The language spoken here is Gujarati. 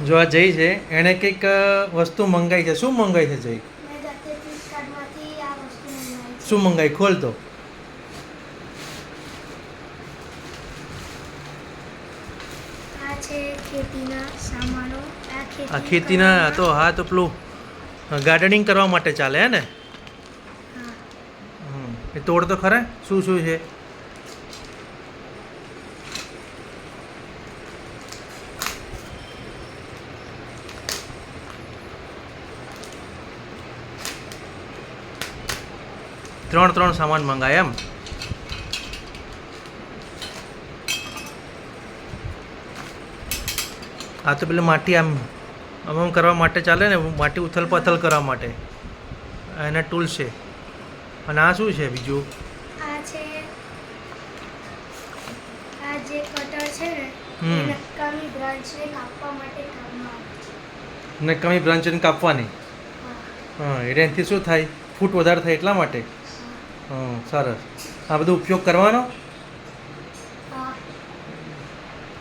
જો આ જય છે એણે કંઈક વસ્તુ મંગાવી છે. શું મંગાવી છે જય? મેં જાતે ફ્લિપકાર્ટમાંથી આ વસ્તુ મંગાવી છે. શું મંગાવી? ખોલ તો. આ છે ખેતીના સામાનો. આ ખેતીના તો હા તો પેલું ગાર્ડનિંગ કરવા માટે ચાલે હે ને? હા. એ તોડ તો ખરા શું શું છે? ત્રણ સામાન મંગાય એમ? આ તો પેલી માટી આમ કરવા માટે ચાલે ને, માટી ઉથલ પાથલ કરવા માટે એના ટૂલ્સ છે. અને આ શું છે બીજું? આ છે આ જે કટર છે ને એ નક્કામી બ્રાન્ચને કાપવા માટે કામમાં આવે છે. નકામી બ્રાન્ચને કાપવાની? હા. એનાથી શું થાય? ફૂટ વધારે થાય એટલા માટે. હા સરસ. આ બધો ઉપયોગ કરવાનો?